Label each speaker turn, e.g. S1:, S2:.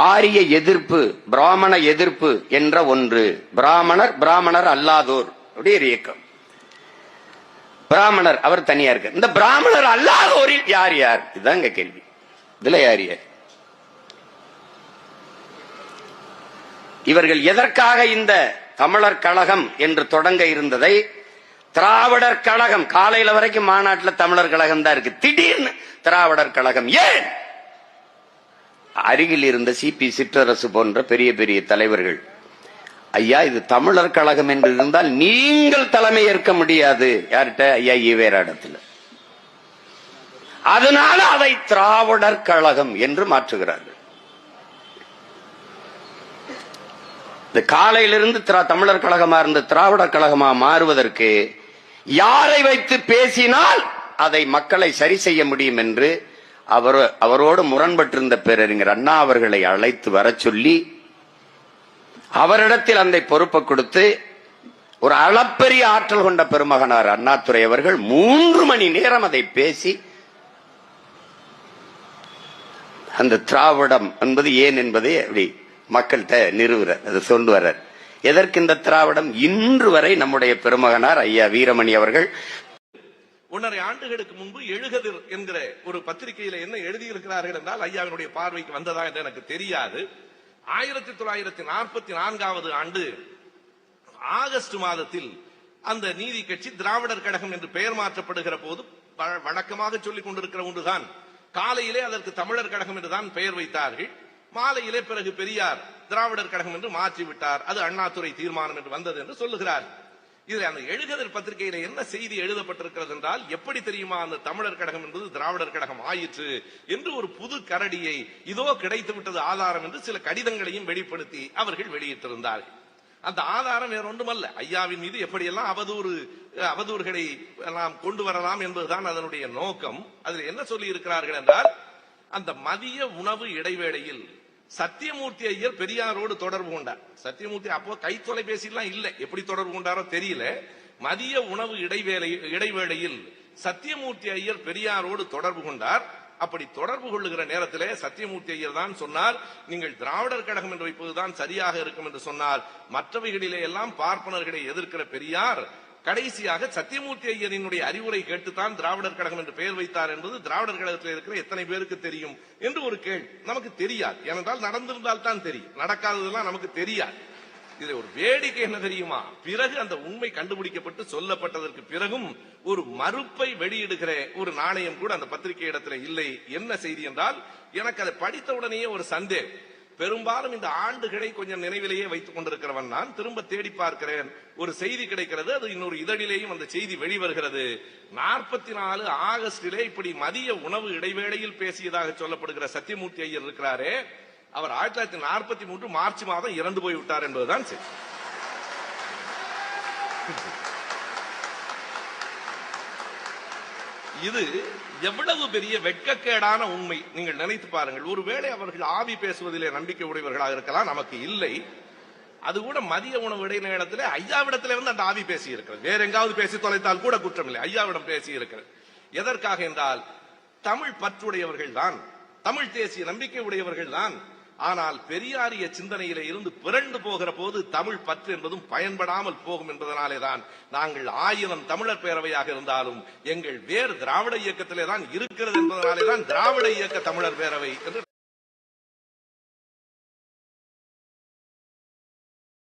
S1: ஆரிய எதிர்ப்பு, பிராமண எதிர்ப்பு என்ற ஒன்று. பிராமணர் அல்லாதோர் அப்படி ஒரு இயக்கம். பிராமணர் அவர் தனியா இருக்கு. இந்த பிராமணர் அல்லாதோரில் யார் யார்? இதுதான் கேள்வி. இதுல யார் யார்? இவர்கள் எதற்காக இந்த தமிழர் கழகம் என்று தொடங்க இருந்ததை திராவிடர் கழகம், காலையில வரைக்கும் மாநாட்டில் தமிழர் கழகம் தான் இருக்கு, திடீர்னு திராவிடர் கழகம். ஏன்? அருகில் இருந்த சிபி சிற்றரசு போன்ற பெரிய பெரிய தலைவர்கள், ஐயா இது தமிழர் கழகம் என்று இருந்தால் நீங்கள் தலைமை ஏற்க முடியாது. யார்கிட்ட? ஐயா ஈவேராடத்தில். அதனால அதை திராவிடர் கழகம் என்று மாற்றுகிறார்கள். இந்த காலையிலிருந்து தமிழர் கழகமா இருந்த திராவிடர் கழகமா மாறுவதற்கு யாரை வைத்து பேசினால் அதை மக்களை சரி செய்ய முடியும் என்று அவரோடு முரண்பட்டிருந்த பேரறிஞர் அண்ணா அவர்களை அழைத்து வர சொல்லி அவரிடத்தில் அந்த பொறுப்பை கொடுத்து ஒரு அளப்பரிய ஆற்றல் கொண்ட பெருமகனார் அண்ணாதுரை அவர்கள் 3 மணி நேரம் அதை பேசி அந்த திராவிடம் என்பது ஏன் என்பதை அப்படி மக்கள்கிட்ட நிறுவுறார், அதை சொண்டு வர்றார். எதற்கு இந்த திராவிடம்? இன்று வரை நம்முடைய பெருமகனார் ஐயா வீரமணி அவர்கள்
S2: 1.5 ஆண்டுகளுக்கு முன்பு எழுகதிர் என்கிற ஒரு பத்திரிகையில என்ன எழுதியிருக்கிறார்கள் என்றால் ஐயாவினுடைய பார்வைக்கு வந்ததா என்று எனக்கு தெரியாது. 1944வது ஆண்டு ஆகஸ்ட் மாதத்தில் அந்த நீதி கட்சி திராவிடர் கழகம் என்று பெயர் மாற்றப்படுகிற போது வழக்கமாக சொல்லிக் கொண்டிருக்கிற ஒன்றுதான், காலையிலே அதற்கு தமிழர் கழகம் என்றுதான் பெயர் வைத்தார்கள். மாலையிலே பிறகு பெரியார் திராவிடர் கழகம் என்று மாற்றிவிட்டார், அது அண்ணாதுரை தீர்மானம் என்று வந்தது என்று சொல்லுகிறார். இதுல அந்த எழுகதிர் பத்திரிகையில என்ன செய்தி எழுதப்பட்டிருக்கிறது என்றால், எப்படி தெரியுமா, அந்த தமிழர் கழகம் என்பது திராவிடர் கழகம் ஆயிற்று என்று ஒரு புது கரடியை இதோ கிடைத்து விட்டது ஆதாரம் என்று சில கடிதங்களையும் வெளிப்படுத்தி அவர்கள் வெளியிட்டிருந்தார்கள். அந்த ஆதாரம் வேற ஒன்றுமல்ல, ஐயாவின் மீது எப்படியெல்லாம் அவதூறுகளை நாம் கொண்டு வரலாம் என்பதுதான் அதனுடைய நோக்கம். அதில் என்ன சொல்லி இருக்கிறார்கள் என்றால், அந்த மதிய உணவு இடைவேளையில் சத்தியமூர்த்தி ஐயர் பெரியாரோடு தொடர்பு கொண்டார். சத்தியமூர்த்தி அப்போ கை தொலைபேசி எல்லாம் இல்ல, எப்படி தொடர்பு கொண்டாரோ தெரியல. மதிய உணவு இடைவேளையில் சத்தியமூர்த்தி ஐயர் பெரியாரோடு தொடர்பு கொண்டார். அப்படி தொடர்பு கொள்ளுகிற நேரத்திலே சத்தியமூர்த்தி ஐயர் தான் சொன்னார், நீங்கள் திராவிடர் கழகம் என்று வைப்பதுதான் சரியாக இருக்கும் என்று சொன்னார். மற்றவைகளிலே எல்லாம் பார்ப்பனர்களை எதிர்க்கிற பெரியார் கடைசியாக சத்தியமூர்த்தி ஐயரினுடைய அறிவுரை கேட்டுத்தான் திராவிடர் கழகம் என்று பெயர் வைத்தார் என்பது திராவிடர் கழகத்தில் இருக்கிற எத்தனை பேருக்கு தெரியும் என்று ஒரு கேள்வி. நமக்கு தெரியாது, ஏனென்றால் நடந்திருந்தால் தான் தெரியும், நடக்காததெல்லாம் நமக்கு தெரியாது. இதுல ஒரு வேடிக்கை என்ன தெரியுமா, பிறகு அந்த உண்மை கண்டுபிடிக்கப்பட்டு சொல்லப்பட்டதற்கு பிறகும் ஒரு மறுப்பை வெளியிடுகிற ஒரு நாணயம் கூட அந்த பத்திரிகை இடத்துல இல்லை. என்ன செய்தி என்றால், எனக்கு அதை படித்தவுடனேயே ஒரு சந்தேகம். பெரும்பாலும் இந்த ஆண்டுகளை கொஞ்சம் நினைவிலேயே வைத்துக் கொண்டிருக்கிறவன் நான் திரும்ப தேடி பார்க்கிறேன், ஒரு செய்தி கிடைக்கிறது, அது இன்னொரு இதழிலேயும் அந்த செய்தி வெளிவருகிறது. 44 ஆகஸ்டிலே இப்படி மதிய உணவு இடைவேளையில் பேசியதாக சொல்லப்படுகிற சத்தியமூர்த்தி ஐயர் இருக்கிறாரே, அவர் 1943 மார்ச் மாதம் இறந்து போய்விட்டார் என்பதுதான் சரி. இது எவ்வளவு பெரிய வெட்கக்கேடான உண்மை நீங்கள் நினைத்து பாருங்கள். ஒருவேளை அவர்கள் ஆவி பேசுவதிலே நம்பிக்கை உடையவர்களாக இருக்கலாம், நமக்கு இல்லை. அது கூட மதிய உணவு இடைநேரத்தில் ஐயாவிடத்திலே வந்து அந்த ஆவி பேசி இருக்கிறது. வேற எங்காவது பேசி தொலைத்தால் கூட குற்றம் இல்லை, ஐயாவிடம் பேசி இருக்கிறது. எதற்காக என்றால், தமிழ் பற்றுடையவர்கள் தான், தமிழ் தேசிய நம்பிக்கை உடையவர்கள் தான். ஆனால் பெரியாரிய சிந்தனையிலே இருந்து பிறண்டு போகிற போது தமிழ் பற்று என்பதும் பயன்படாமல் போகும் என்பதனாலே தான் நாங்கள் 1000 தமிழர் பேரவையாக இருந்தாலும் எங்கள் வேறு திராவிட இயக்கத்திலே தான் இருக்கிறது என்பதனாலே தான் திராவிட இயக்க தமிழர் பேரவை என்று